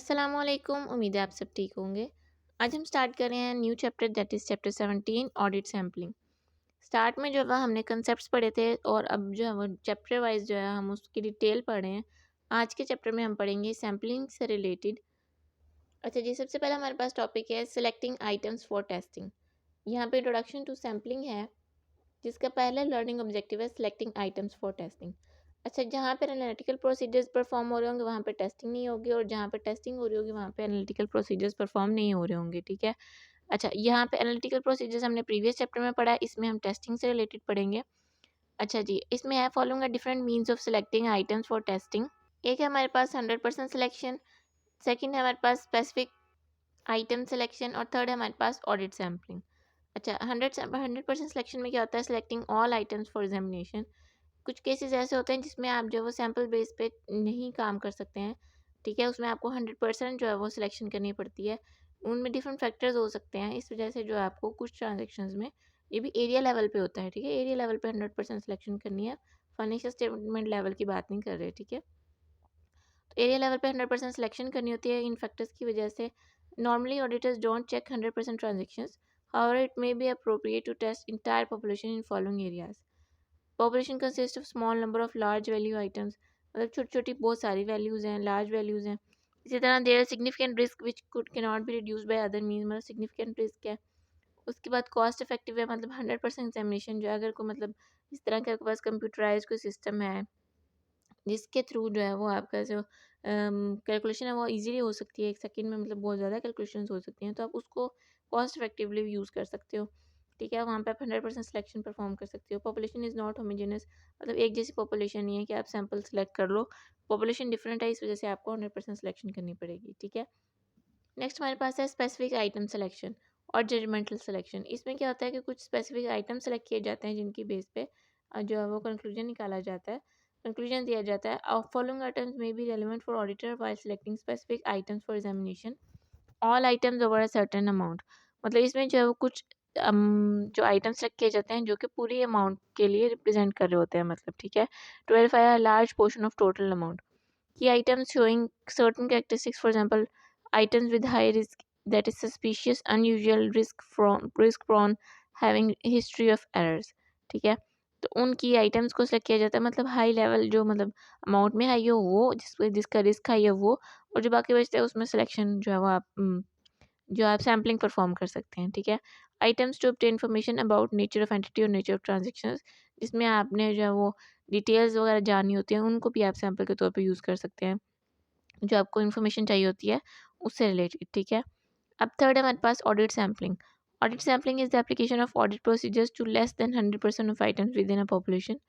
अस्सलामुअलैकुम। उम्मीद है आप सब ठीक होंगे। आज हम स्टार्ट कर रहे हैं new chapter that is chapter 17 audit sampling. Start में जो है हमने कंसेप्ट्स पढ़े थे और अब जो है वो चैप्टर वाइज जो है हम उसकी डिटेल पढ़ रहे हैं। आज के चैप्टर में हम पढ़ेंगे सैम्पलिंग से रिलेटेड। अच्छा जी, सबसे पहला हमारे पास टॉपिक है सिलेक्टिंग आइटम्स फॉर टेस्टिंग। यहाँ पे इंट्रोडक्शन टू सैम्पलिंग है, जिसका पहला लर्निंग ऑब्जेक्टिव है सिलेक्टिंग आइटम्स फॉर टेस्टिंग। अच्छा, जहाँ पर एनालिटिकल प्रोसीजर्स परफॉर्म हो रहे होंगे वहाँ पे टेस्टिंग नहीं होगी, और जहाँ पे टेस्टिंग हो रही होगी वहाँ पे एनालिटिकल प्रोसीजर्स परफॉर्म नहीं हो रहे होंगे। ठीक है। अच्छा, यहाँ पे एनालिटिकल प्रोसीजर्स हमने प्रीवियस चैप्टर में पढ़ा है, इसमें हम टेस्टिंग से रिलेटेड पढ़ेंगे। अच्छा जी, इसमें है following different means of selecting items for testing. एक है हमारे पास 100% सिलेक्शन, सेकंड है हमारे पास स्पेसिफिक आइटम सिलेक्शन, और थर्ड है हमारे पास ऑडिट सैम्पलिंग। अच्छा, 100% सिलेक्शन में क्या होता है? Selecting all items for examination. कुछ केसेस ऐसे होते हैं जिसमें आप जो है वो सैम्पल बेस पे नहीं काम कर सकते हैं। ठीक है, उसमें आपको 100% जो है वो सिलेक्शन करनी पड़ती है। उनमें डिफरेंट फैक्टर्स हो सकते हैं, इस वजह से जो है आपको कुछ ट्रांजेक्शन्स में ये भी एरिया लेवल पे होता है। ठीक है, एरिया लेवल पे 100% सिलेक्शन करनी है, फाइनेंशियल स्टेटमेंट लेवल की बात नहीं कर रहे। ठीक है, तो एरिया लेवल पे 100% सिलेक्शन करनी होती है इन फैक्टर्स की वजह से। Normally auditors don't check 100% transactions, however it may be appropriate to test entire population in following areas. Population consist of small number of large value items, मतलब छोटी छोटी बहुत सारी वैल्यूज़ हैं, लार्ज वैल्यूज़ हैं। इसी तरह there are significant risk which could can not be reduce by other means, मतलब सिग्निफिकेंट रिस्क है। उसके बाद कॉस्ट इफेक्टिव है, मतलब 100% एग्जामिनेशन जो है, अगर कोई मतलब इस तरह के आपके पास कंप्यूटराइज कोई सिस्टम है जिसके थ्रू जो है वो आपका जो कैलकुलेशन है वो इजीली हो सकती है, एक सेकंड में मतलब बहुत ज़्यादा कैलकुलेशंस हो सकती हैं, तो आप उसको कॉस्ट इफेक्टिवली यूज़ कर सकते हो। ठीक है, वहाँ पे आप 100% सिलेक्शन परफॉर्म कर सकते हो। पॉपुलेशन इज़ नॉट होमोजेनस, मतलब एक जैसी पॉपुलेशन नहीं है कि आप सैंपल सेलेक्ट कर लो। पॉपुलेशन डिफरेंट है, इस वजह से आपको 100% सिलेक्शन करनी पड़ेगी। ठीक है, नेक्स्ट हमारे पास है स्पेसिफिक आइटम सिलेक्शन और जजमेंटल सिलेक्शन। इसमें क्या होता है कि कुछ स्पेसिफिक आइटम सेलेक्ट किए जाते हैं जिनकी बेस पे जो है वो कंक्लूजन निकाला जाता है, कंक्लूजन दिया जाता है। फॉलोइंग आइटम्स में be relevant for auditor while selecting specific items for examination all items over a certain amount. मतलब इसमें जो है वो कुछ जो आइटम्स सेलेक्ट किए जाते हैं जो कि पूरी अमाउंट के लिए रिप्रेजेंट कर रहे होते हैं, मतलब ठीक है, to verify a large portion of total amount. Key items showing certain characteristics, for example, items with high risk, that is suspicious, unusual, risk prone, having history of errors। ठीक है, तो उन की आइटम्स को सेलेक्ट किया जाता है, मतलब हाई लेवल जो मतलब अमाउंट में हाई हो वो, जिसका रिस्क हाई है वो, और जो बाकी बचते हैं उसमें सिलेक्शन जो है वो आप जो आप सैम्पलिंग परफॉर्म कर सकते हैं। ठीक है, items to obtain information about nature of entity और नेचर ऑफ ट्रांजेक्शन्स, जिसमें आपने जो है वो डिटेल्स वगैरह जाननी होती हैं, उनको भी आप सैंपल के तौर पे यूज़ कर सकते हैं, जो आपको इन्फॉर्मेशन चाहिए होती है उससे रिलेटेड। ठीक है, अब थर्ड है हमारे पास audit sampling. Audit sampling is the application of audit procedures to less than 100% of items within a population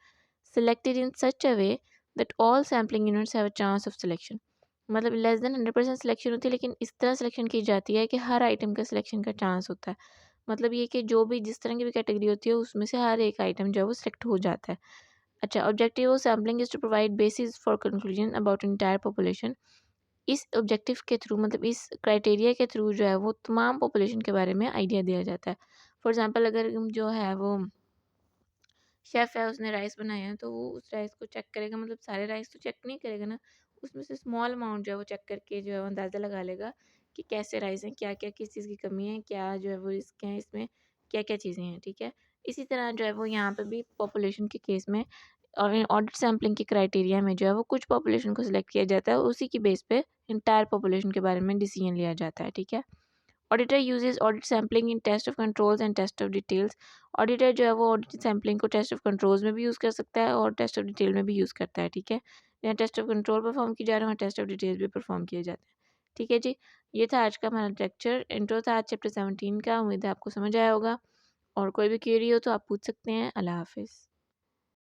selected in such a way that all sampling units have a chance of selection। मतलब less than 100% selection होती है, लेकिन इस तरह selection की जाती है कि हर आइटम का सिलेक्शन का चांस होता है। मतलब ये कि जो भी जिस तरह की भी कैटेगरी होती है उसमें से हर एक आइटम जो है वो सिलेक्ट हो जाता है। अच्छा, objective of sampling is to provide basis for conclusion about entire population. इस ऑब्जेक्टिव के थ्रू, मतलब इस क्राइटेरिया के थ्रू जो है वो तमाम पॉपुलेशन के बारे में आइडिया दिया जाता है। फॉर एग्जाम्पल, अगर जो है वो शेफ़ है, उसने राइस बनाए हैं, तो वो उस राइस को चेक करेगा, मतलब सारे राइस तो चेक नहीं करेगा ना, उसमें से स्मॉल अमाउंट जो है वो चेक करके जो है वो अंदाज़ा लगा लेगा कि कैसे राइस हैं, क्या-क्या किस चीज़ की कमी है, क्या जो है वो रिस्क हैं इसमें, क्या-क्या चीज़ें हैं। ठीक है, इसी तरह जो है वो यहाँ पे भी पॉपुलेशन के केस में और ऑडिट सैम्पलिंग के क्राइटेरिया में जो है वो कुछ पॉपुलेशन को सिलेक्ट किया जाता है और उसी की बेस पे एंटायर पॉपुलेशन के बारे में डिसीजन लिया जाता है। ठीक है, auditor uses audit sampling in test of controls and test of details. Auditor जो है वो ऑडिट सैम्पलिंग को टेस्ट ऑफ कंट्रोल्स में भी यूज़ कर सकता है और टेस्ट ऑफ डिटेल में भी यूज़ करता है। ठीक है, जहाँ टेस्ट ऑफ कंट्रोल परफॉर्म किए जा रहे हैं वहाँ टेस्ट ऑफ डिटेल्स भी परफॉर्म किए जाते हैं। ठीक है जी, ये था आज का हमारा लेक्चर, इंट्रो था आज चैप्टर 17 का। उम्मीद है आपको समझ आया होगा, और कोई भी क्वेरी हो तो आप पूछ सकते हैं। अल्लाह हाफिज़।